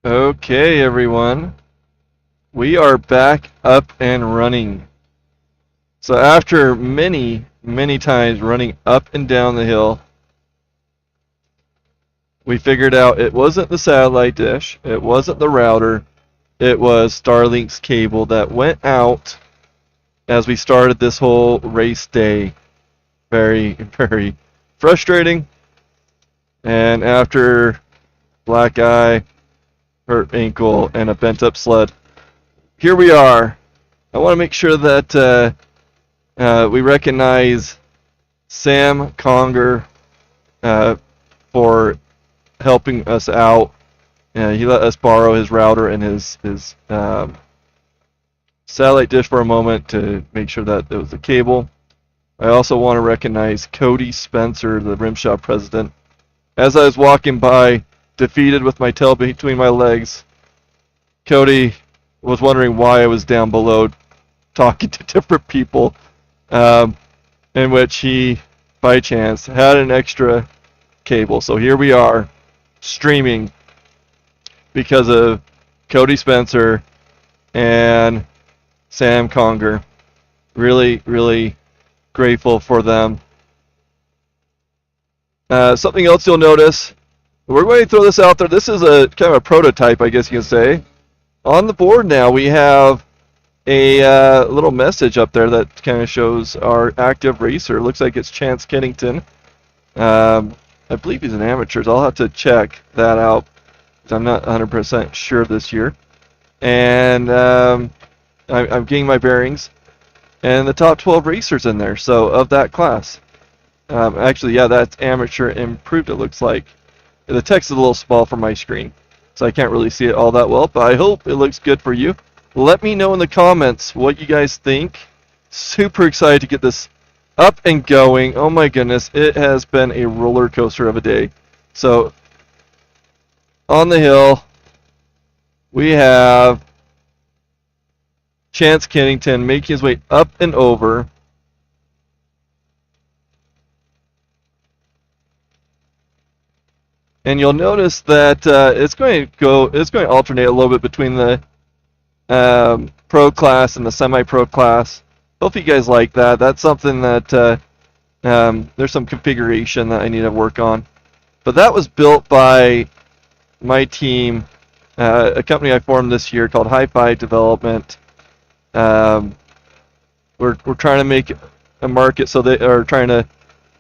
Okay, everyone. We are back up and running. So after many times running up and down the hill, we figured out it wasn't the satellite dish, it wasn't the router, it was Starlink's cable that went out as we started this whole race day. Very, very frustrating. And after black eye, hurt ankle, and a bent up sled, here we are. I want to make sure that we recognize Sam Conger for helping us out. He let us borrow his router and his satellite dish for a moment to make sure that it was the cable. I also want to recognize Cody Spencer, the Rimshot president. As I was walking by, defeated with my tail between my legs, Cody was wondering why I was down below talking to different people, in which he, by chance, had an extra cable. So here we are, streaming because of Cody Spencer and Sam Conger. Really, really grateful for them. Something else you'll notice, we're going to throw this out there. This is a kind of a prototype, I guess you can say. On the board now, we have a little message up there that kind of shows our active racer. Looks like it's Chance Kennington. I believe he's an amateur. So I'll have to check that out. I'm not 100% sure this year. And I'm getting my bearings. And the top 12 racers in there, so of that class. Actually, yeah, that's amateur improved, it looks like. The text is a little small for my screen, so I can't really see it all that well, but I hope it looks good for you. Let me know in the comments what you guys think. Super excited to get this up and going. Oh my goodness, it has been a roller coaster of a day. So, on the hill, we have Chance Kennington making his way up and over. And you'll notice that it's going to alternate a little bit between the pro class and the semi-pro class. Hope you guys like that. That's something that there's some configuration that I need to work on. But that was built by my team, a company I formed this year called Hi-Fi Development. We're trying to make a market, so they are trying to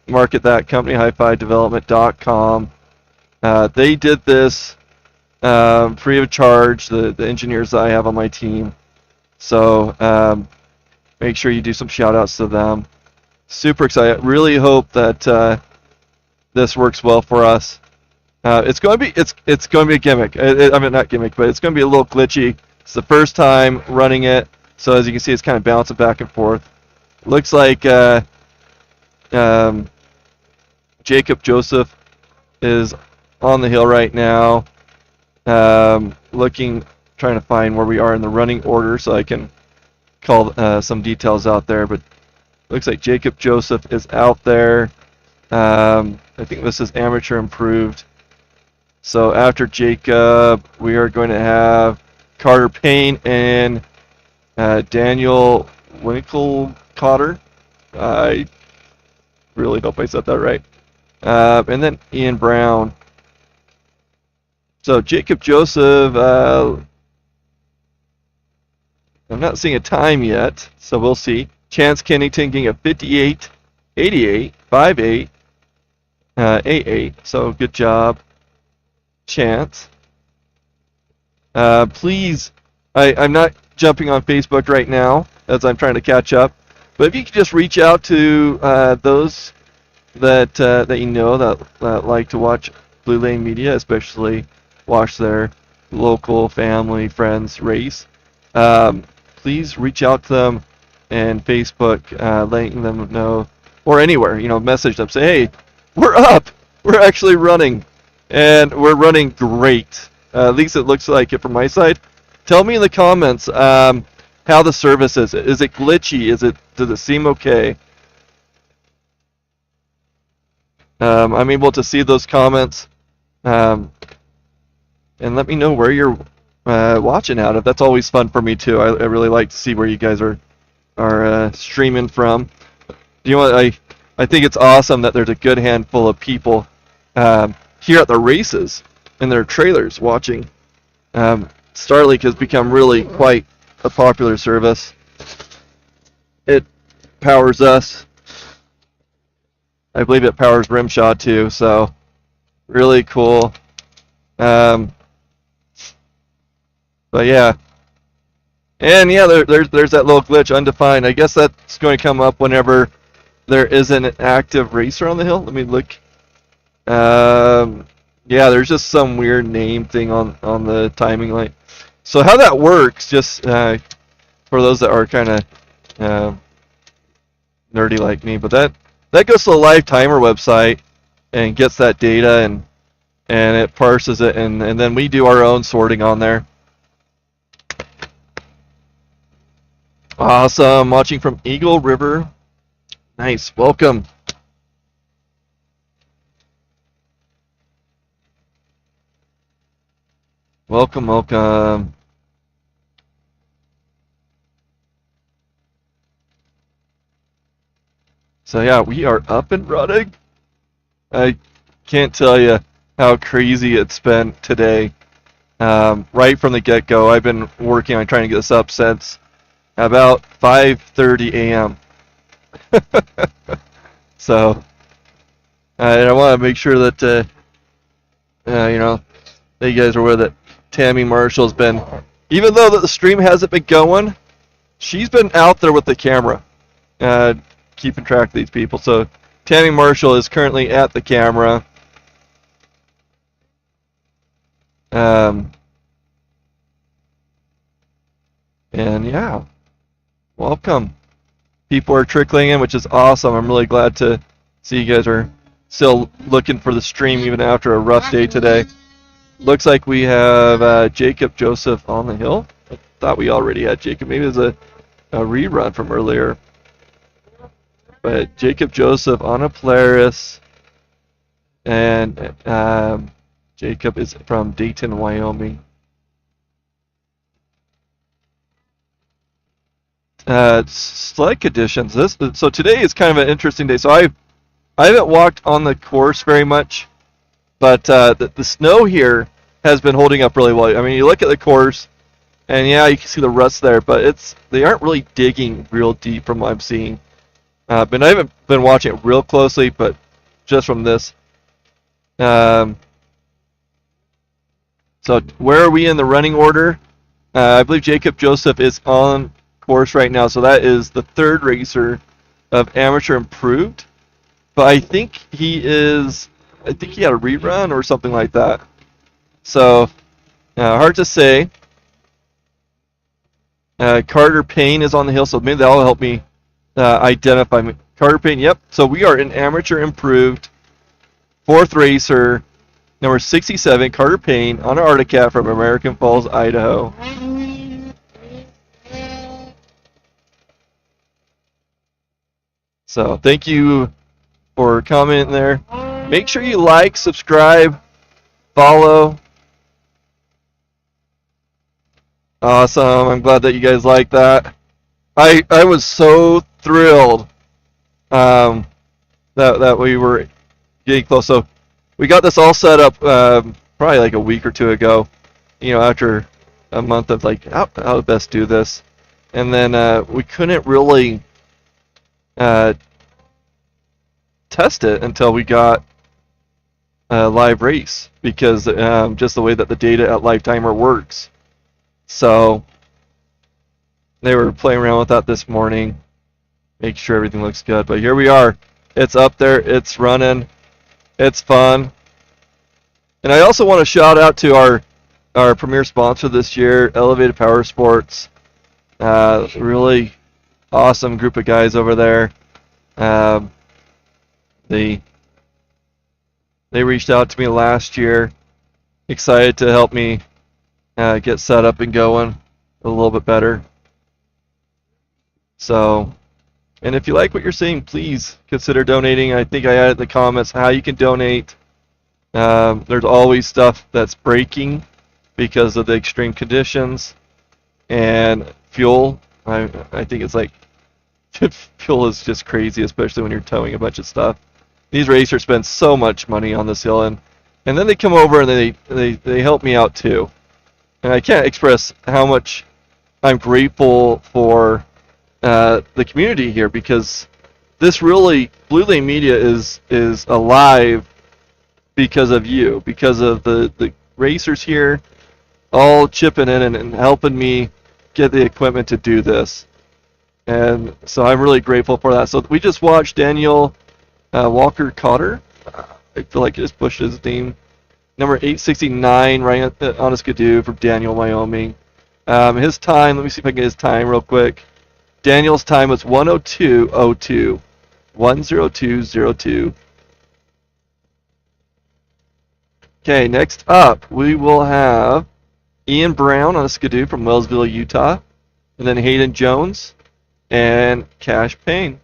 market that company, hifidevelopment.com. They did this free of charge, the engineers that I have on my team. So make sure you do some shout outs to them. Super excited. Really hope that this works well for us. It's going to be a gimmick. I mean, not gimmick, but it's going to be a little glitchy. It's the first time running it, so as you can see, it's kind of bouncing back and forth. Looks like Jacob Joseph is on the hill right now, trying to find where we are in the running order so I can call some details out there, but looks like Jacob Joseph is out there. I think this is amateur improved. So after Jacob, we are going to have Carter Payne and Daniel Winkelcotter. I really hope I said that right. And then Ian Brown. So Jacob Joseph, I'm not seeing a time yet, so we'll see. Chance Kennington getting a 58, 88, 58, 88. So good job, Chance. Please, I'm not jumping on Facebook right now as I'm trying to catch up, but if you could just reach out to those that you know that like to watch Blue Lane Media, especially watch their local family, friends race. Please reach out to them and Facebook, letting them know, or anywhere, message them, say, hey, we're up, we're actually running, and we're running great. At least it looks like it from my side. Tell me in the comments how the service is. Is it glitchy? Does it seem okay? I'm able to see those comments. and let me know where you're watching out of. That's always fun for me too. I really like to see where you guys are streaming from. You know what? I think it's awesome that there's a good handful of people here at the races in their trailers watching. Starlink has become really quite a popular service. It powers us. I believe it powers Rimshot too, so really cool. But yeah. And yeah, there's that little glitch, undefined. I guess that's going to come up whenever there isn't an active racer on the hill. Let me look. Yeah, there's just some weird name thing on the timing light. So how that works, just for those that are kind of nerdy like me, but that goes to the live timer website and gets that data and it parses it, and then we do our own sorting on there. Awesome. Watching from Eagle River. Nice. Welcome. Welcome, welcome. So yeah, we are up and running. I can't tell you how crazy it's been today. Right from the get-go, I've been working on trying to get this up since about 5:30 a.m. So I want to make sure that you know, that you guys are aware that Tammy Marshall's been, even though that the stream hasn't been going, she's been out there with the camera, keeping track of these people. So Tammy Marshall is currently at the camera. And yeah, welcome. People are trickling in, which is awesome. I'm really glad to see you guys are still looking for the stream even after a rough day today. Looks like we have Jacob Joseph on the hill. I thought we already had Jacob. Maybe it was a rerun from earlier. But Jacob Joseph on a Polaris. And Jacob is from Dayton, Wyoming. Select conditions. So today is kind of an interesting day. So I haven't walked on the course very much, but the snow here has been holding up really well. I mean, you look at the course, and yeah, you can see the rust there, but they aren't really digging real deep from what I'm seeing. But I haven't been watching it real closely, but just from this. So where are we in the running order? I believe Jacob Joseph is on course right now, so that is the third racer of Amateur Improved. But I think he had a rerun or something like that. So hard to say. Carter Payne is on the hill, so maybe that'll help me identify me. Carter Payne, yep. So we are in Amateur Improved, fourth racer, number 67, Carter Payne, on an Arctic Cat from American Falls, Idaho. So thank you for commenting there. Make sure you like, subscribe, follow. Awesome. I'm glad that you guys like that. I was so thrilled that we were getting close. So we got this all set up probably like a week or two ago, you know, after a month of like how to best do this. And then we couldn't really test it until we got a live race, because just the way that the data at Live Timer works. So they were playing around with that this morning, make sure everything looks good. But here we are. It's up there. It's running. It's fun. And I also want to shout out to our premier sponsor this year, Elevated Powersports. Really awesome group of guys over there. They reached out to me last year, excited to help me get set up and going a little bit better. So, and if you like what you're seeing, please consider donating. I think I added in the comments how you can donate. There's always stuff that's breaking because of the extreme conditions and fuel. I think it's like fuel is just crazy, especially when you're towing a bunch of stuff. These racers spend so much money on this hill, and then they come over and they help me out too. And I can't express how much I'm grateful for the community here, because this really, Blue Lane Media is alive because of you, because of the racers here all chipping in and helping me get the equipment to do this. And so I'm really grateful for that. So we just watched Daniel Walker Cotter. I feel like I just pushed his name. Number 869, right on a Skidoo from Daniel, Wyoming. His time, let me see if I can get his time real quick. Daniel's time was 1:02:02. 1:02:02. Okay, next up, we will have Ian Brown on a Skidoo from Wellsville, Utah. And then Hayden Jones and Cash Payne.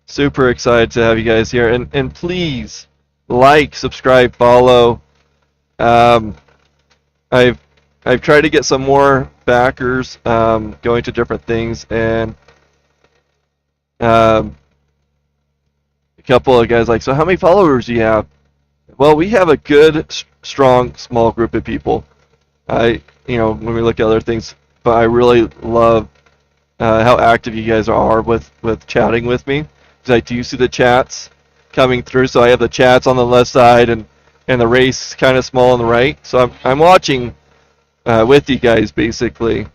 Super excited to have you guys here. And please like, subscribe, follow. I've tried to get some more backers going to different things, and a couple of guys like, so how many followers do you have? Well, we have a good, strong, small group of people. When we look at other things, but I really love how active you guys are with chatting with me, because I do see the chats coming through. So I have the chats on the left side and the race kind of small on the right. So I'm watching with you guys basically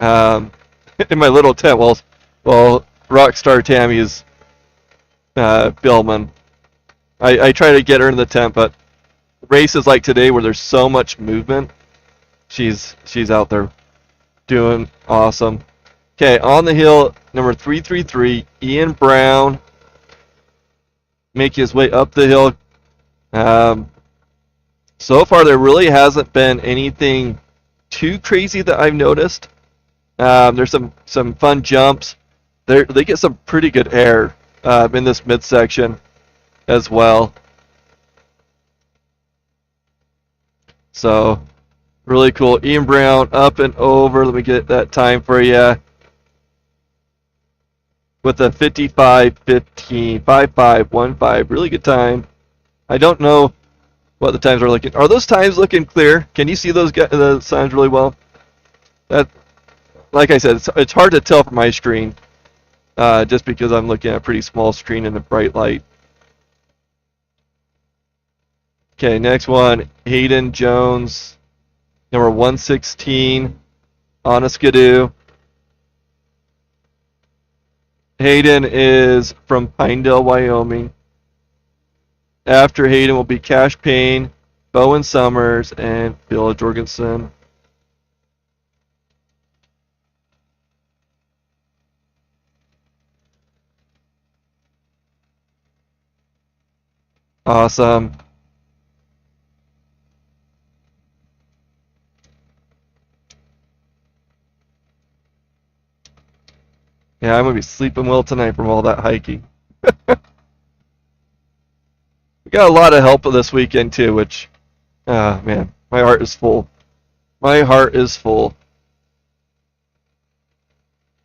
in my little tent while Rockstar Tammy is Billman. I try to get her in the tent, but races like today where there's so much movement, she's out there doing awesome. Okay, on the hill, number 333, Ian Brown, making his way up the hill. So far, there really hasn't been anything too crazy that I've noticed. There's some fun jumps. They get some pretty good air in this midsection as well. So, really cool. Ian Brown up and over. Let me get that time for you. With a 55:15, 55:15. Really good time. I don't know what the times are looking. Are those times looking clear? Can you see those signs really well? That, like I said, it's hard to tell from my screen, just because I'm looking at a pretty small screen in a bright light. Okay, next one, Hayden Jones, number 116, on a Skidoo. Hayden is from Pinedale, Wyoming. After Hayden will be Cash Payne, Bowen Summers, and Bill Jorgensen. Awesome. Yeah, I'm going to be sleeping well tonight from all that hiking. We got a lot of help this weekend too, which, man, my heart is full. My heart is full.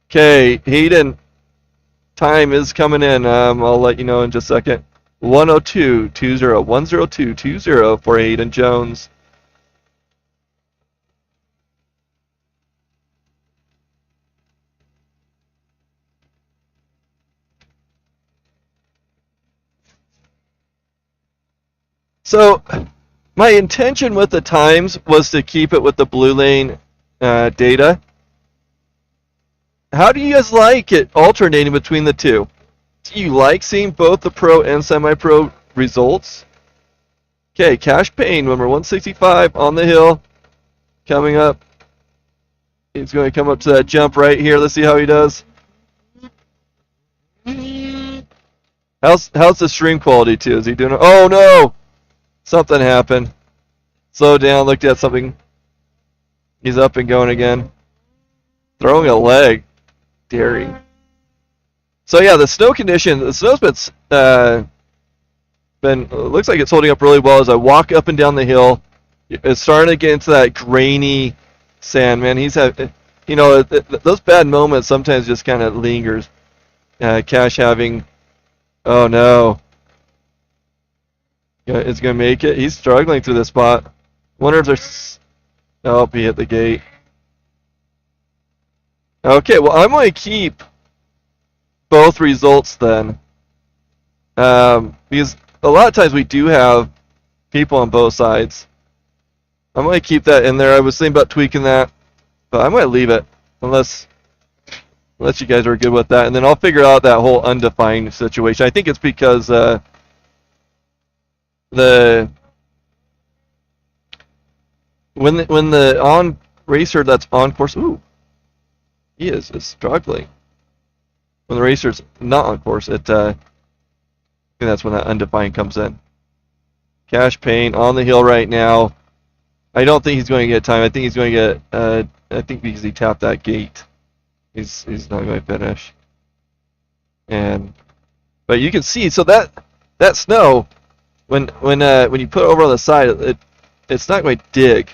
Okay, Hayden, time is coming in. I'll let you know in just a second. 1:02:20, 1:02:20 for Hayden Jones. So, my intention with the times was to keep it with the Blue Lane data. How do you guys like it alternating between the two? Do you like seeing both the pro and semi-pro results? Okay, Cash Payne, number 165 on the hill, coming up. He's going to come up to that jump right here. Let's see how he does. How's the stream quality too? Is he doing? Oh no! Something happened. Slow down, looked at something. He's up and going again. Throwing a leg. Daring. So yeah, the snow condition, the snow's been been looks like it's holding up really well as I walk up and down the hill. It's starting to get into that grainy sand, man. He's had, those bad moments sometimes just kind of lingers. Cash having, oh no, is gonna make it. He's struggling through this spot. Wonder if there's, oh, he hit the gate. Okay, well I'm gonna keep both results then, because a lot of times we do have people on both sides. I'm going to keep that in there. I was thinking about tweaking that, but I'm going to leave it unless you guys are good with that. And then I'll figure out that whole undefined situation. I think it's because the when the on racer that's on course, ooh, he is struggling. When the racer's not on course, I think that's when that undefined comes in. Cash Payne on the hill right now. I don't think he's going to get time. I think he's going to get. I think because he tapped that gate, he's not going to finish. But you can see, so that snow, when you put it over on the side, it's not going to dig.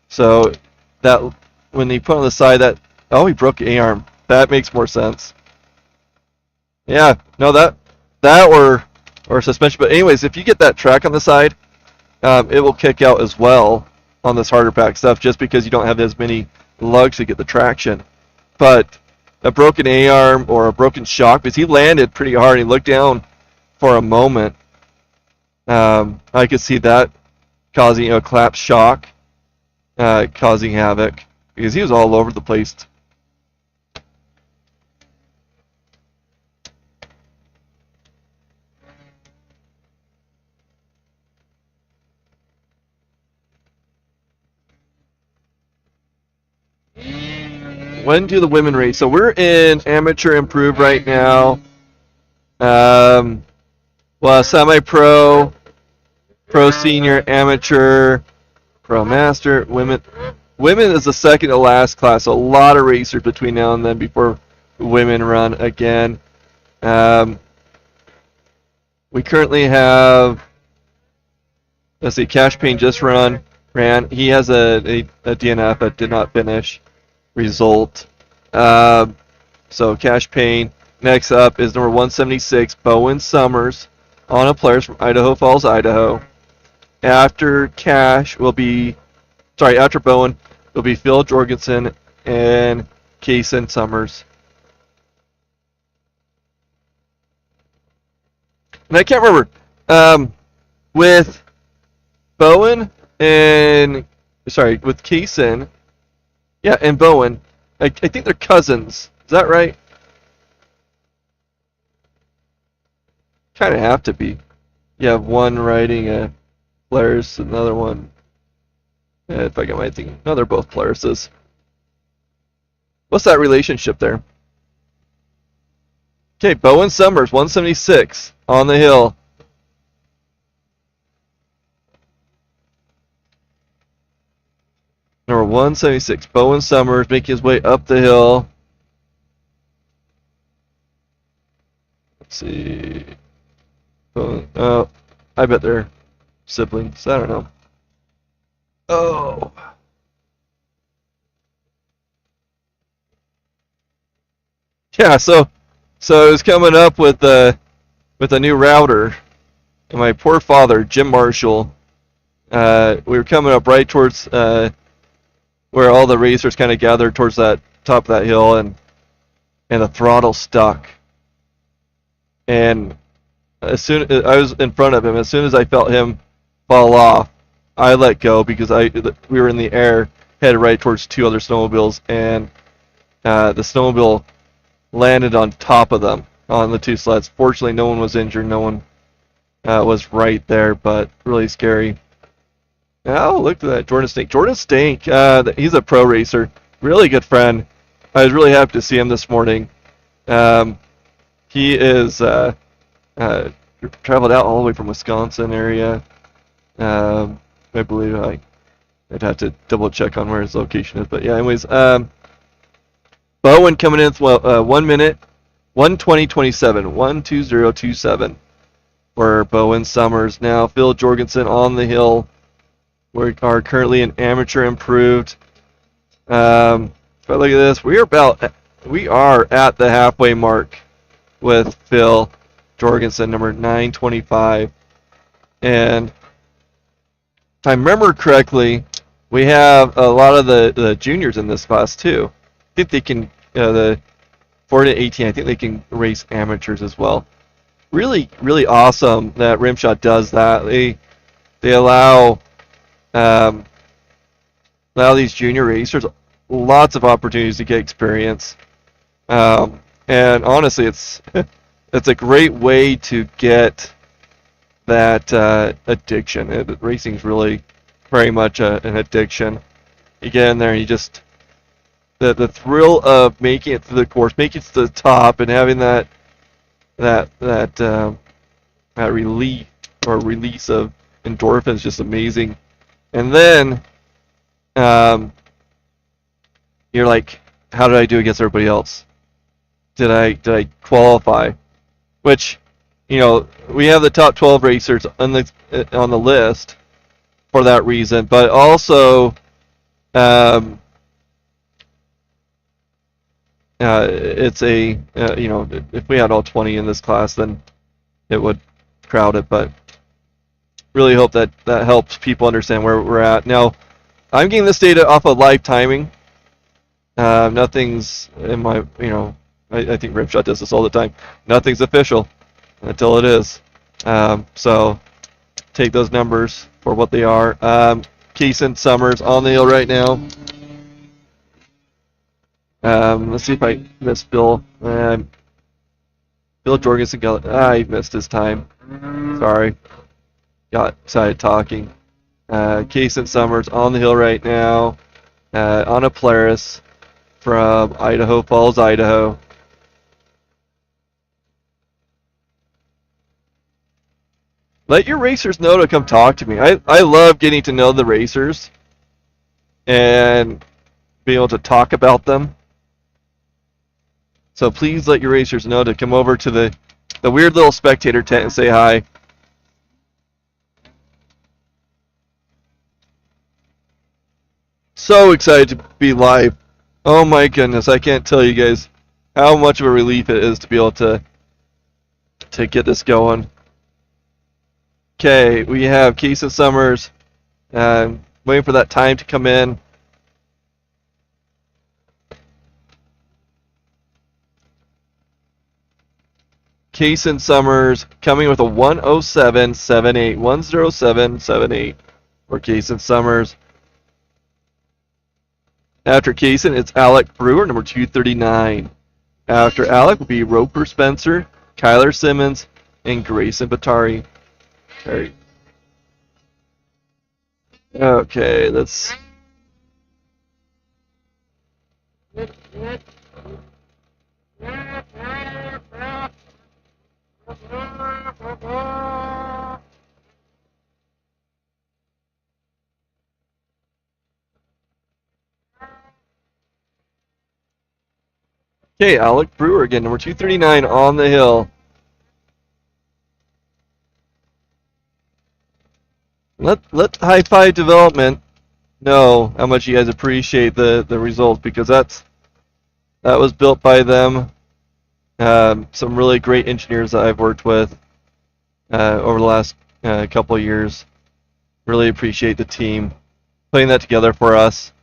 So that when you put it on the side, that, oh, he broke A arm. That makes more sense. Yeah, no, that or suspension. But anyways, if you get that track on the side, it will kick out as well on this harder pack stuff, just because you don't have as many lugs to get the traction. But a broken A-arm or a broken shock, because he landed pretty hard, he looked down for a moment. I could see that causing a collapse shock, causing havoc, because he was all over the place. When do the women race? So we're in amateur improved right now. Well, semi-pro, pro senior, amateur, pro master, women. Women is the second to last class. So a lot of racers between now and then before women run again. We currently have, let's see, Cash Payne just ran. He has a DNF that did not finish. Result. So Cash Payne. Next up is number 176, Bowen Summers, on a Polaris from Idaho Falls, Idaho. After Bowen will be Phil Jorgensen and Kaysen Summers. And I can't remember, with Bowen and, with Kaysen, yeah, and Bowen, I think they're cousins. Is that right? Kind of have to be. You have one riding a Polaris, another one. If I get my thing, no, they're both Polarises. What's that relationship there? Okay, Bowen Summers, 176 on the hill. Number 176, Bowen Summers, making his way up the hill. Let's see. Oh, I bet they're siblings. I don't know. Oh. Yeah, so I was coming up with a new router, and my poor father, Jim Marshall, we were coming up right towards where all the racers kind of gathered towards that top of that hill, and the throttle stuck. And as soon as I was in front of him, as soon as I felt him fall off, I let go because we were in the air, headed right towards two other snowmobiles, and the snowmobile landed on top of them on the two sleds. Fortunately, no one was injured. No one was right there, but really scary. Oh, look at that, Jordan Stank. Jordan Stank, he's a pro racer, really good friend. I was really happy to see him this morning. He is traveled out all the way from Wisconsin area. I believe I'd have to double check on where his location is, but yeah. Anyways, Bowen coming in with 1 minute, 1:20:27, 1:20:27. for Bowen Summers. Now Phil Jorgensen on the hill. We are currently an amateur improved. But look at this. We are at the halfway mark with Phil Jorgensen, number 925. And if I remember correctly, we have a lot of the juniors in this class too. I think they can, the 4 to 18, I think they can race amateurs as well. Really, really awesome that Rimshot does that. They allow these junior racers lots of opportunities to get experience. And honestly, it's a great way to get that addiction. Racing is really very much an addiction. You get in there and you just the thrill of making it to the course, making it to the top, and having that relief or release of endorphins, just amazing. And then you're like, how did I do against everybody else? Did I qualify? Which, we have the top 12 racers on the list for that reason, but also it's if we had all 20 in this class, then it would crowd it. But really hope that helps people understand where we're at. Now, I'm getting this data off of live timing. Nothing's in my, I think Rimshot does this all the time. Nothing's official until it is. So take those numbers for what they are. Keeson Summers on the hill right now. Let's see if I missed Bill. Bill Jorgensen he missed his time. Sorry. Got excited talking. Keeson Summers on the hill right now. Anna Polaris from Idaho Falls, Idaho. Let your racers know to come talk to me. I love getting to know the racers and being able to talk about them. So please let your racers know to come over to the weird little spectator tent and say hi. So excited to be live. Oh my goodness, I can't tell you guys how much of a relief it is to be able to get this going. Okay, we have Keeson Summers waiting for that time to come in. Keeson Summers coming with a 107.78, 107.78 for Keeson Summers. After Keeson, it's Alec Brewer, number 239. After Alec will be Roper Spencer, Kyler Simmons, and Grayson Batari. Okay, let's... Okay, Alec Brewer again, number 239 on the hill. Let High Five Development know how much you guys appreciate the results, because that was built by them. Some really great engineers that I've worked with over the last couple of years. Really appreciate the team putting that together for us.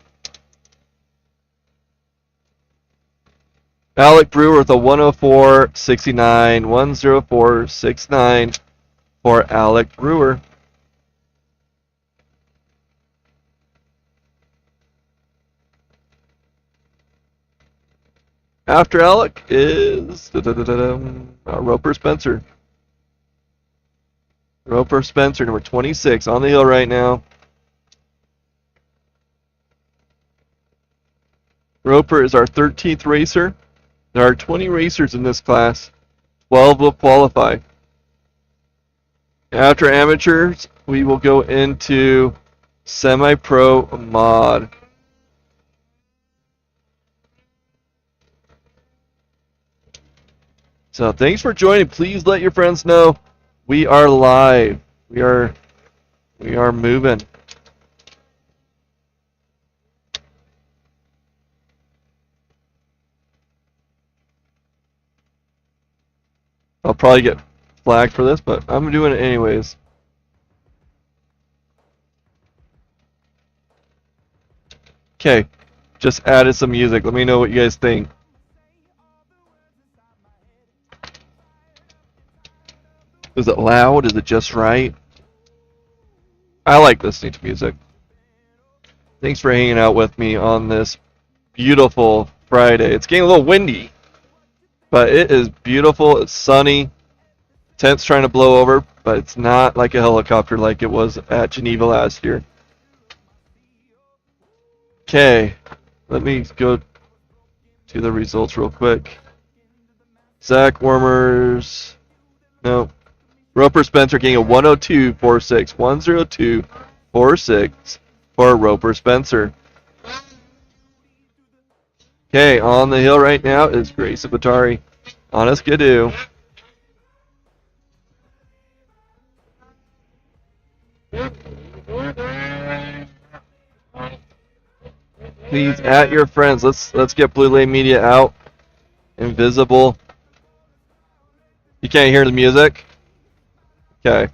Alec Brewer with a 104.69, 104.69 for Alec Brewer. After Alec is Roper Spencer. Roper Spencer, number 26, on the hill right now. Roper is our 13th racer. There are 20 racers in this class. 12 will qualify. After amateurs, we will go into semi-pro mod. So thanks for joining. Please let your friends know We are live. We are moving. I'll probably get flagged for this, but I'm doing it anyways. Okay, just added some music. Let me know what you guys think. Is it loud? Is it just right? I like listening to music. Thanks for hanging out with me on this beautiful Friday. It's getting a little windy, but it is beautiful. It's sunny. Tent's trying to blow over, but it's not like a helicopter like it was at Geneva last year. Okay, let me go to the results real quick. Zach Wormers, no. Roper Spencer getting a 102.46, 102.46 for Roper Spencer. Okay, on the hill right now is Grace Batari. Honest Skidoo. Please at your friends. Let's get Blue Lane Media out. Invisible. You can't hear the music? Okay.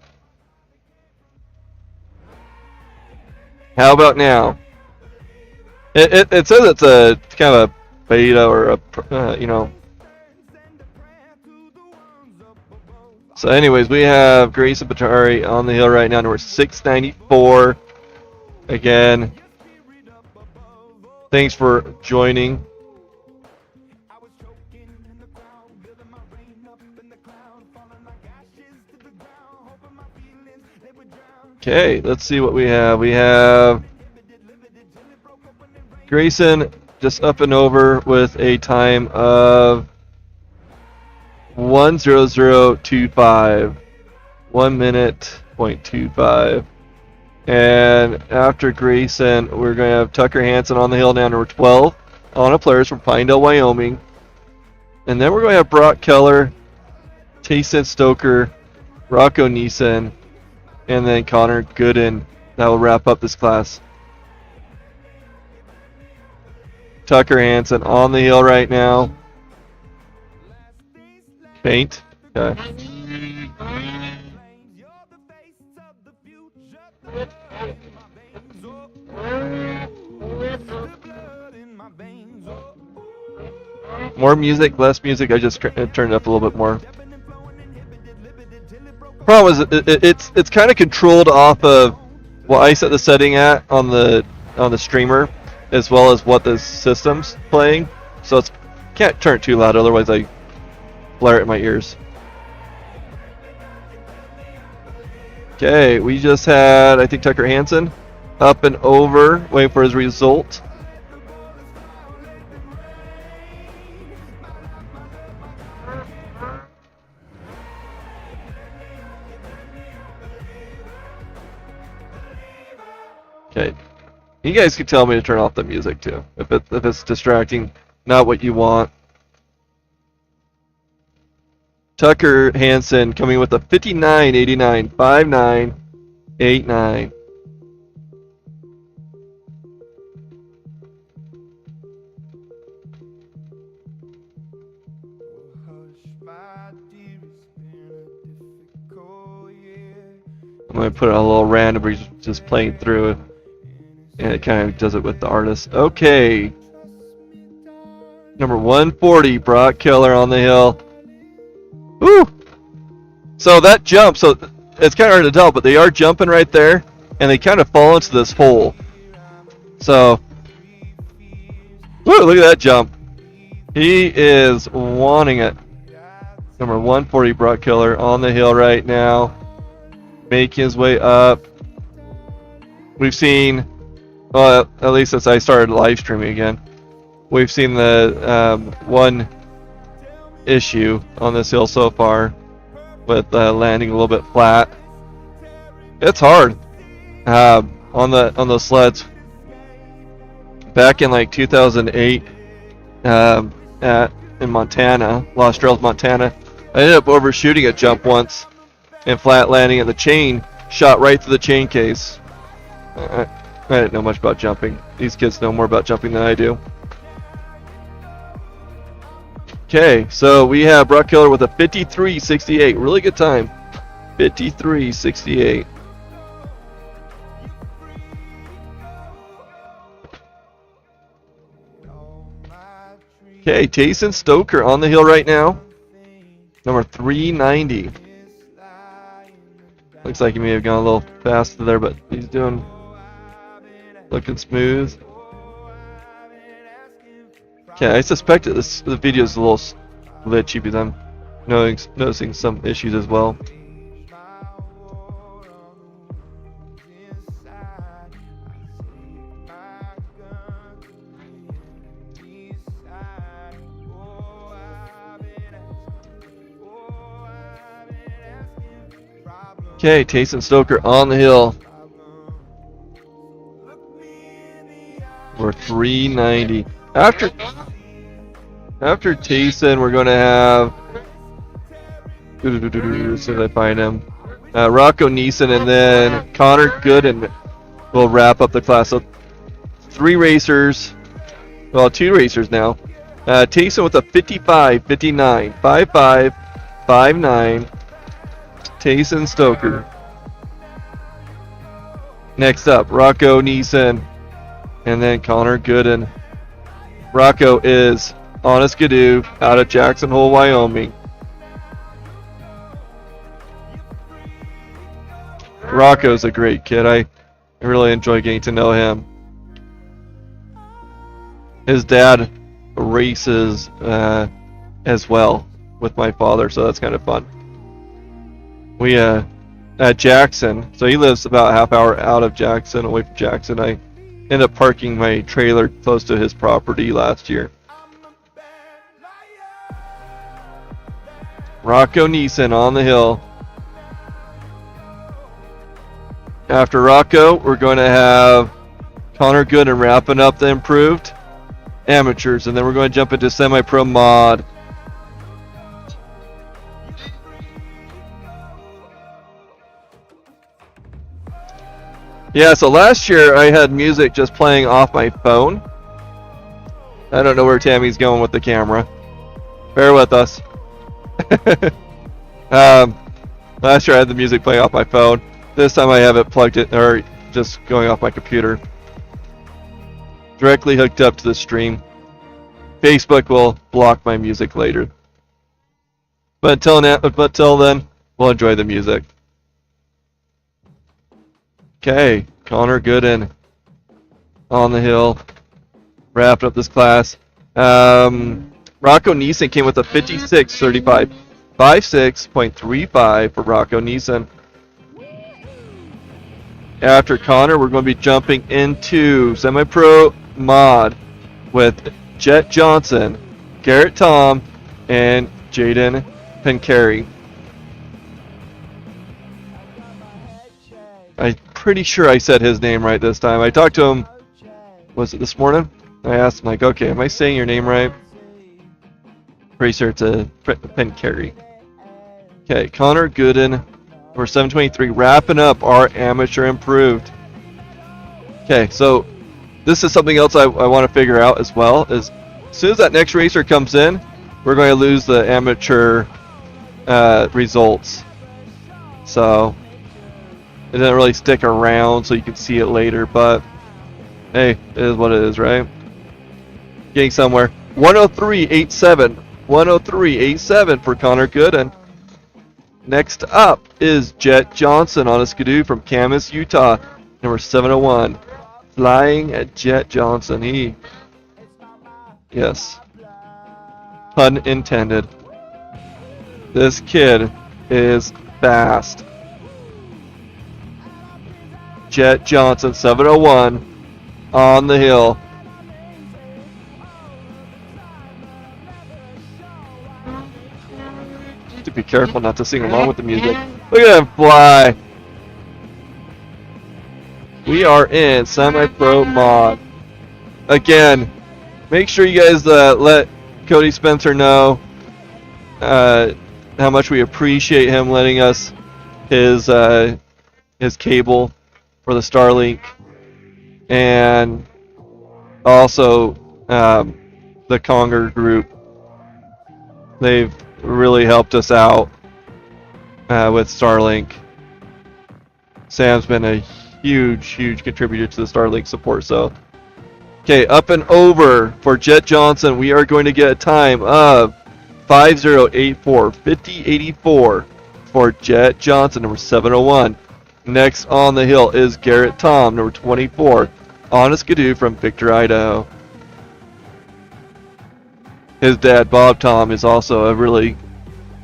How about now? It says it's a kind of a beta or a you know. So anyways, we have Grace Batari on the hill right now. We're 694. Again, thanks for joining. Okay, let's see what we have. We have Grayson just up and over with a time of 1:00:25, 1 minute .25. And after Grayson, we're going to have Tucker Hansen on the hill now, number 12, on a players from Pinedale, Wyoming. And then we're going to have Brock Keller, Tayson Stoker, Rocco Neeson, and then Connor Gooden. That will wrap up this class. Tucker Hansen on the hill right now. Paint. Okay. More music, less music. I just turned it up a little bit more. Problem is, it's kind of controlled off of what I set the setting at on the streamer, as well as what the system's playing. So it's can't turn it too loud, otherwise I blare it in my ears. Okay, we just had, I think, Tucker Hansen up and over, waiting for his result. Okay, you guys can tell me to turn off the music too, if it's distracting, not what you want. Tucker Hansen coming with a 59.89, 59.89. I'm going to put it on a little random where he's just playing through it. And it kind of does it with the artist. Okay. Number 140, Brock Keller on the hill. Woo! So that jump, so it's kind of hard to tell, but they are jumping right there, and they kind of fall into this hole. So, woo, look at that jump. He is wanting it. Number 140, Brock Keller on the hill right now, making his way up. We've seen, well, at least since I started live streaming again, we've seen the one issue on this hill so far with landing a little bit flat. It's hard on the sleds. Back in like 2008 in Montana, Lost Trails, Montana, I ended up overshooting a jump once, and flat landing, and the chain shot right through the chain case. I didn't know much about jumping. These kids know more about jumping than I do. Okay, so we have Brock Killer with a 53.68. Really good time. 53.68. Okay, Tayson Stoker on the hill right now. Number 390. Looks like he may have gone a little faster there, but he's looking smooth. Okay, I suspect that the video is a little glitchy because I'm noticing some issues as well. Okay, Tayson Stoker on the hill. We're 390. After Tayson, we're going to have, as soon as I find him, Rocco Neeson, and then Connor Gooden will wrap up the class. So 2 racers now. Tayson with a 55.59, 55.59. Tayson Stoker. Next up, Rocco Neeson, and then Connor Gooden. Rocco is on a skidoo out of Jackson Hole, Wyoming. Rocco's a great kid. I really enjoy getting to know him. His dad races as well with my father, so that's kind of fun. We at Jackson, so he lives about a half hour out of Jackson, away from Jackson. I ended up parking my trailer close to his property last year. Rocco Neeson on the hill. After Rocco, we're going to have Connor Gooden wrapping up the improved amateurs, and then we're going to jump into semi-pro mod. Yeah, so last year I had music just playing off my phone. I don't know where Tammy's going with the camera. Bear with us. Last year I had the music playing off my phone. This time I have it plugged in, or just going off my computer. Directly hooked up to the stream. Facebook will block my music later. But until then, we'll enjoy the music. Okay, Connor Gooden on the hill, wrapping up this class. Rocco Neeson came with a 56.35, 56.35 for Rocco Neeson. After Connor, we're going to be jumping into semi-pro mod with Jet Johnson, Garrett Tom, and Jaden Pencari. I'm pretty sure I said his name right this time. I talked to him, was it this morning? I asked him, like, okay, am I saying your name right? Pretty sure it's a Pencari. Okay, Connor Gooden, we're 723, wrapping up our amateur improved. Okay, so this is something else I want to figure out as well. Is as soon as that next racer comes in, we're going to lose the amateur results. So it doesn't really stick around, so you can see it later. But hey, it is what it is, right? Getting somewhere. 103.87. 103.87 for Connor Gooden. Next up is Jet Johnson on a skidoo from Camas, Utah, number 701. Flying at Jet Johnson. Yes, pun intended. This kid is fast. Jet Johnson, 701, on the hill. To be careful not to sing along with the music. Look at him fly. We are in semi-pro mod. Again, make sure you guys let Cody Spencer know how much we appreciate him letting us his cable for the Starlink, and also the Conger group. They've really helped us out with Starlink. Sam's been a huge contributor to the Starlink support. So, okay, up and over for Jet Johnson. We are going to get a time of 5084, 5084 for Jet Johnson, number 701. Next on the hill is Garrett Tom, number 24, on a Skidoo from Victor, Idaho. His dad, Bob Tom, is also a really,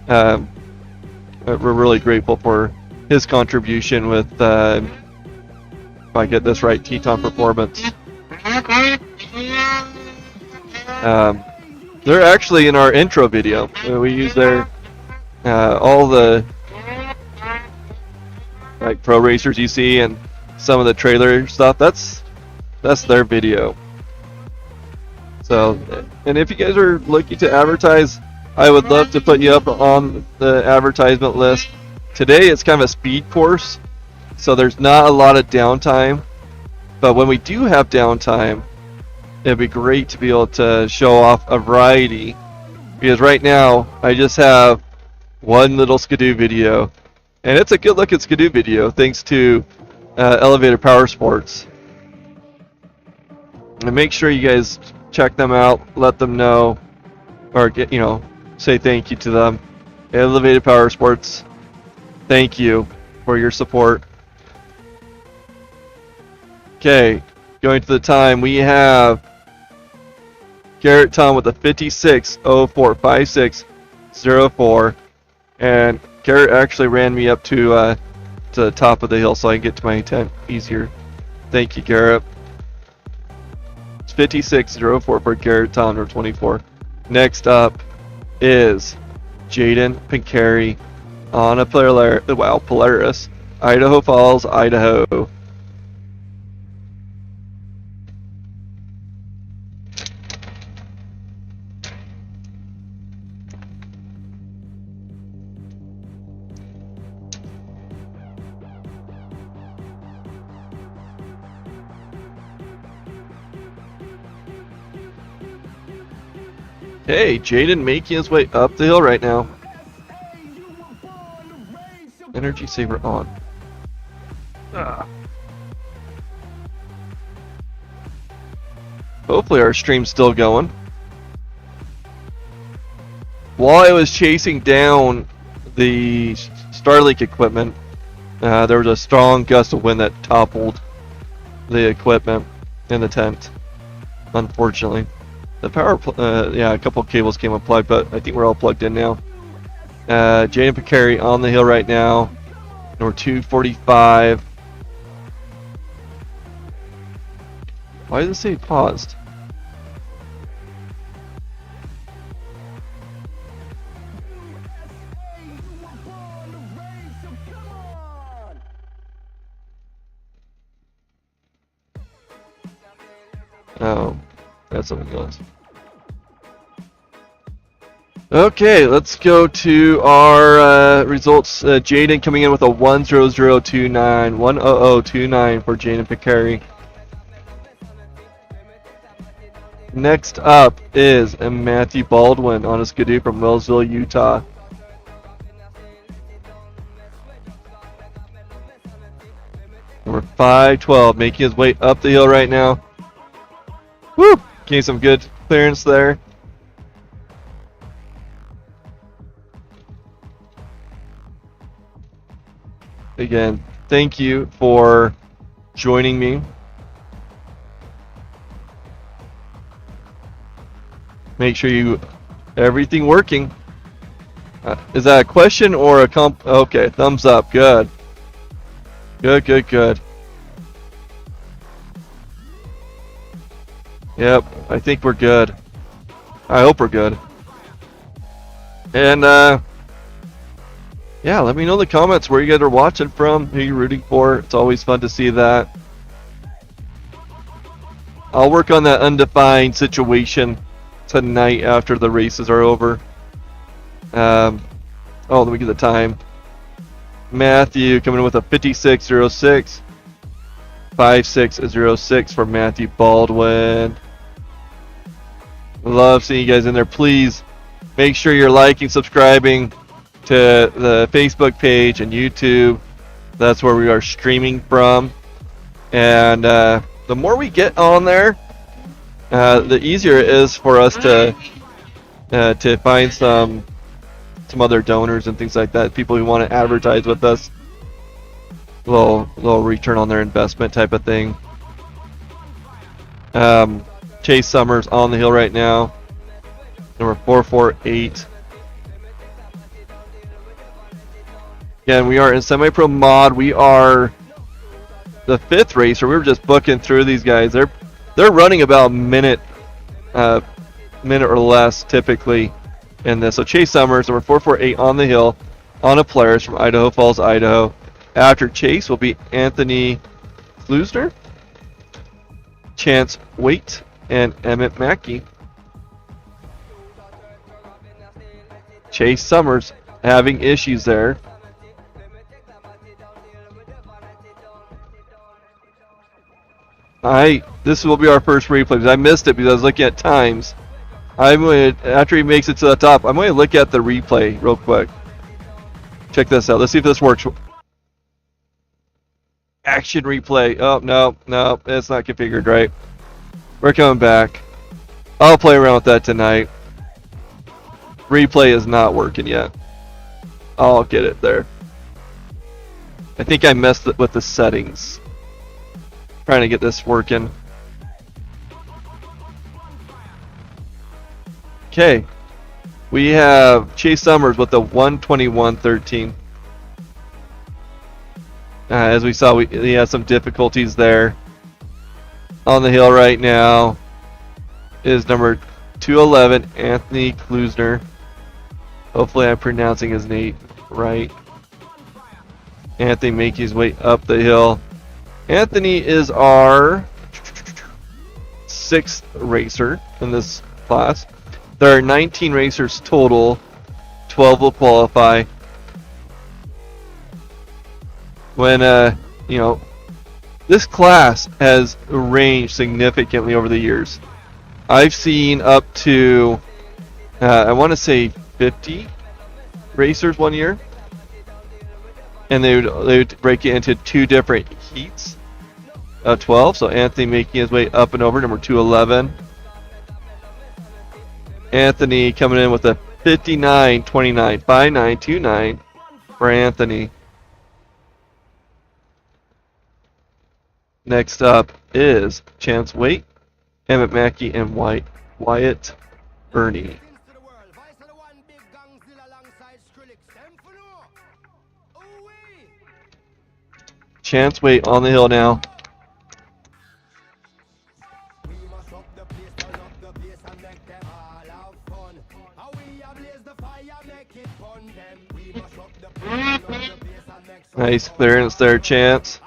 we're really grateful for his contribution with, if I get this right, Teton Performance. They're actually in our intro video. We use their, all the like pro racers you see and some of the trailer stuff. That's their video. So, and if you guys are looking to advertise, I would love to put you up on the advertisement list. Today it's kind of a speed course, so there's not a lot of downtime. But when we do have downtime, it'd be great to be able to show off a variety. Because right now, I just have one little Skidoo video. And it's a good looking Skidoo video, thanks to Elevated Powersports. And make sure you guys check them out, let them know, or get, say thank you to them. Elevated Powersports, thank you for your support. Okay, going to the time, we have Garrett Tom with a 56:04, 56:04, and Garrett actually ran me up to the top of the hill so I can get to my tent easier. Thank you, Garrett. It's 56:04 for Garrett Tom, number 24. Next up is Jaden Pincari on a Polaris, Idaho Falls, Idaho. Hey, Jaden making his way up the hill right now. Energy saver on. Hopefully our stream's still going. While I was chasing down the Starlink equipment, there was a strong gust of wind that toppled the equipment in the tent, unfortunately. The power, a couple of cables came unplugged, but I think we're all plugged in now. Jaden Pincari on the hill right now, number 245. Why does it say paused? Oh, that's something else. Okay, let's go to our results. Jaden coming in with a 10029, 10029 for Jaden Pincari. Next up is Matthew Baldwin on a Skidoo from Wellsville, Utah. Number 512, making his way up the hill right now. Woo! Getting some good clearance there. Again, thank you for joining me. Make sure you everything working. Is that a question or a comp? Okay, thumbs up. Good. Good, good, good. Yep, I think we're good. I hope we're good. And yeah, let me know in the comments where you guys are watching from, who you're rooting for. It's always fun to see that. I'll work on that undefined situation tonight after the races are over. Oh, let me get the time. Matthew coming in with a 5606. 5606 for Matthew Baldwin. Love seeing you guys in there. Please make sure you're liking, subscribing to the Facebook page and YouTube. That's where we are streaming from. And the more we get on there, the easier it is for us to find some other donors and things like that. People who want to advertise with us. Little return on their investment type of thing. Chase Summers on the hill right now. Number 448. Again, we are in semi-pro mod. We are the 5th racer. We were just booking through these guys. They're running about a minute or less typically in this. So Chase Summers, number 448 on the hill, on a Polaris from Idaho Falls, Idaho. After Chase will be Anthony Klusner, Chance Waite, and Emmett Mackey. Chase Summers having issues there. This will be our first replay because I missed it because I was looking at times. After he makes it to the top, I'm going to look at the replay real quick. Check this out. Let's see if this works. Action replay. Oh, no, it's not configured right. We're coming back. I'll play around with that tonight. Replay is not working yet. I'll get it there. I think I messed it with the settings. Trying to get this working. Okay. We have Chase Summers with the 121.13. As we saw, he has some difficulties there. On the hill right now is number 211, Anthony Klusner. Hopefully I'm pronouncing his name right. Anthony making his way up the hill. Anthony is our 6th racer in this class. There are 19 racers total. 12 will qualify. When this class has ranged significantly over the years. I've seen up to I want to say 50 racers one year, and they would break it into 2 different heats of 12. So Anthony making his way up and over, number 211. Anthony coming in with a 59.29, 59.29 for Anthony. Next up is Chance Waite, Emmett Mackey, and Wyatt Ernie. Chance Waite on the hill now. Nice clearance there, Chance.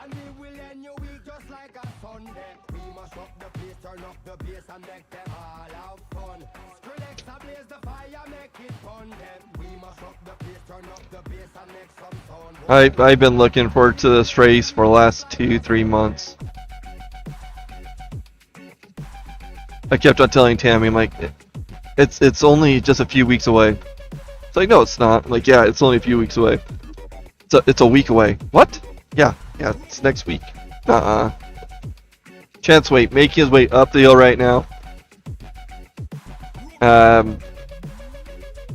I've been looking forward to this race for the last 2-3 months. I kept on telling Tammy, I'm like, it's only just a few weeks away. It's like, no, it's not. I'm like, yeah, it's only a few weeks away. It's a week away. What? Yeah, it's next week. Chance Waite making his way up the hill right now.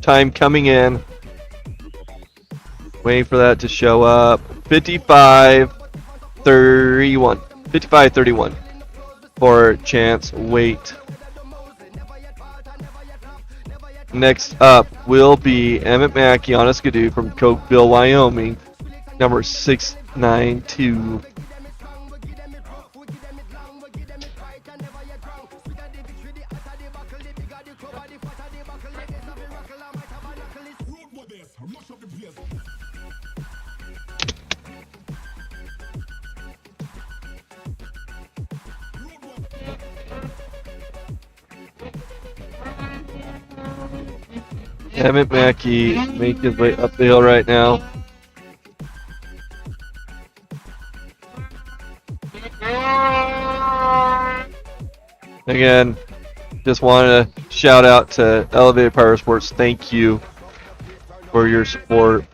Time coming in. Waiting for that to show up. 55-31. 55-31 for Chance Waite. Next up will be Emmett Mackey on a Skidoo from Cokeville, Wyoming. Number 692. Emmett Mackey making his way up the hill right now. Again, just want to shout out to Elevated Powersports. Thank you for your support.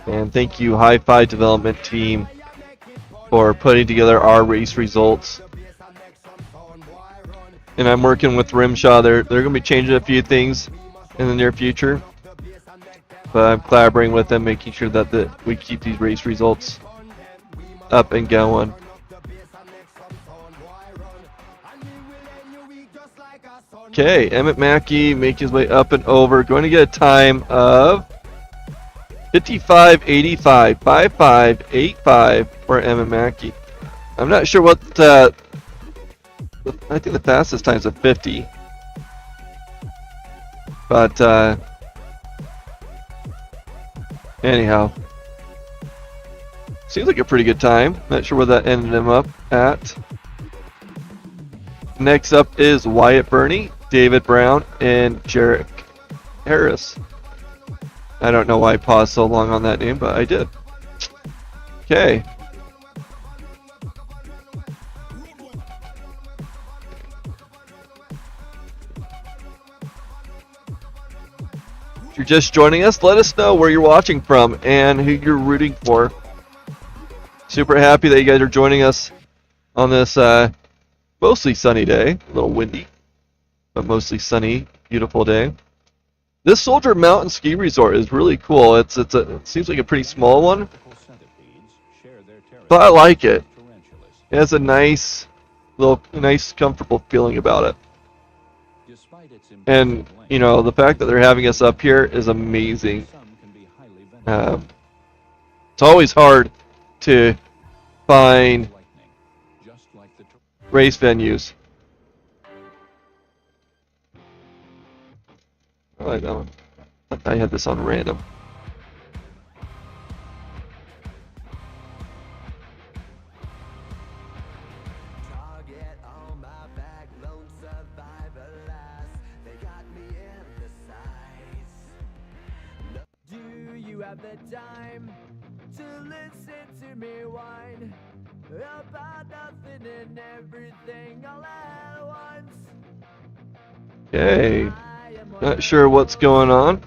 And thank you, Hi-Fi Development Team, for putting together our race results. And I'm working with Rimshaw. They're going to be changing a few things in the near future. But I'm collaborating with them, making sure that we keep these race results up and going. Okay, Emmett Mackey making his way up and over. Going to get a time of 55.85. 55.85 for Emmett Mackey. I'm not sure what I think the fastest time is a 50. But anyhow, seems like a pretty good time. Not sure where that ended him up at. Next up is Wyatt Burney, David Brown, and Jarek Harris. I don't know why I paused so long on that name, but I did. Okay. If you're just joining us, let us know where you're watching from and who you're rooting for. Super happy that you guys are joining us on this mostly sunny day. A little windy, but mostly sunny, beautiful day. This Soldier Mountain Ski Resort is really cool. It seems like a pretty small one, but I like it. It has a nice, comfortable feeling about it. And you know, the fact that they're having us up here is amazing. It's always hard to find race venues. I like that one. I had this on random. Do you have the time to listen to me whine about nothing and everything all at once? Okay. Not sure what's going on.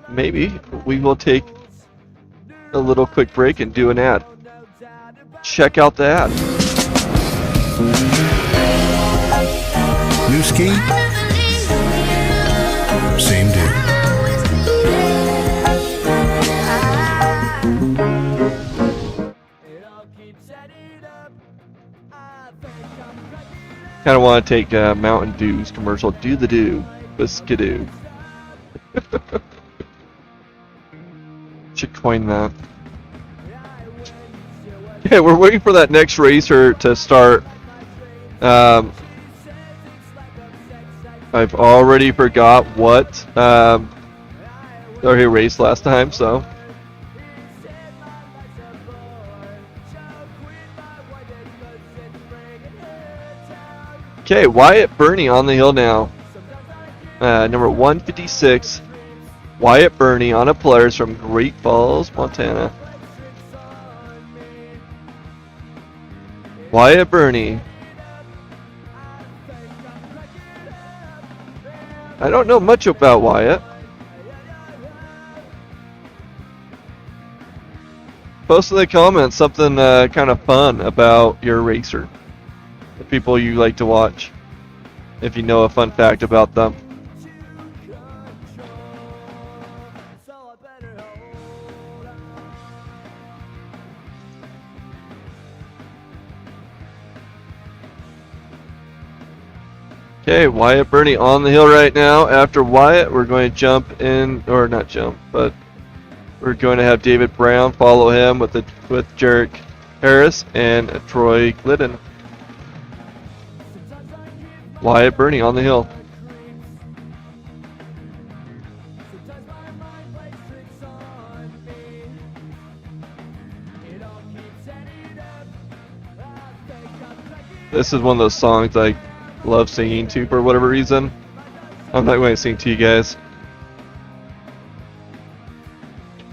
Maybe we will take a little quick break and do an ad. Check out the ad. New ski? Same dude. Kind of want to take Mountain Dew's commercial. Do the do. Skidoo. Should coin that. Yeah, we're waiting for that next racer to start. I've already forgot what or he raced last time, so. Okay, Wyatt Burney on the hill now. Number 156, Wyatt Burney on a Polaris from Great Falls, Montana. Wyatt Burney. I don't know much about Wyatt. Post in the comments something kind of fun about your racer. The people you like to watch. If you know a fun fact about them. Okay, Wyatt Burney on the hill right now. After Wyatt, we're going to jump in, or not jump, but we're going to have David Brown follow him with Jarek Harris and Troy Glidden. Wyatt Burney on the hill. This is one of those songs I love singing to for whatever reason. I'm not going to sing to you guys.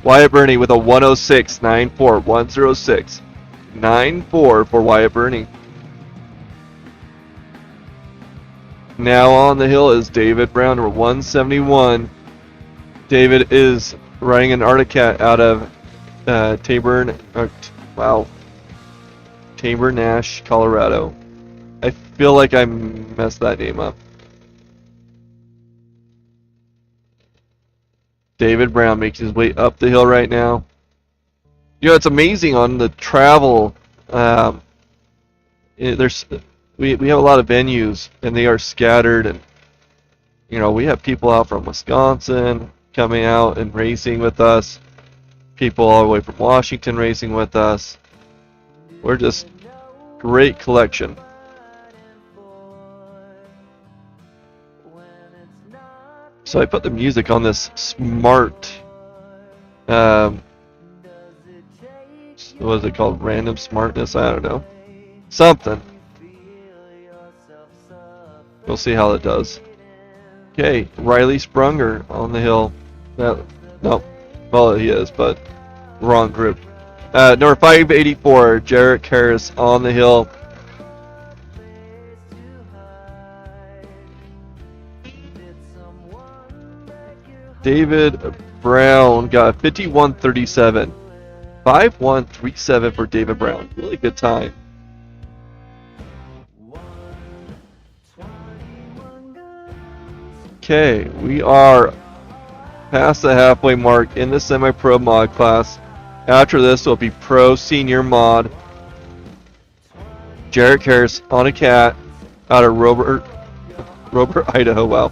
Wyatt Burney with a 106.94. 106.94 for Wyatt Burney. Now on the hill is David Brown, number 171. David is riding an Arctic Cat out of Tabor Nash, Colorado. I feel like I messed that name up. David Brown makes his way up the hill right now. You know, it's amazing on the travel. We have a lot of venues, and they are scattered. And you know, we have people out from Wisconsin coming out and racing with us. People all the way from Washington racing with us. We're just great collection. So I put the music on this smart, what is it called? Random smartness? I don't know. Something. We'll see how it does. Okay, Riley Sprunger on the hill. No, well he is, but wrong group. Number 584, Jarrett Harris on the hill. David Brown got 51.37. 51.37 for David Brown. Really good time. Okay, we are past the halfway mark in the semi-pro mod class. After this will be pro senior mod. Jarrett Harris on a cat out of Robert, Idaho. Wow.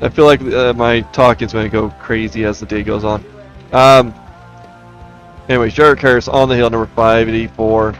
I feel like my talk is going to go crazy as the day goes on. Anyways, Jarrett Harris on the hill, number 584.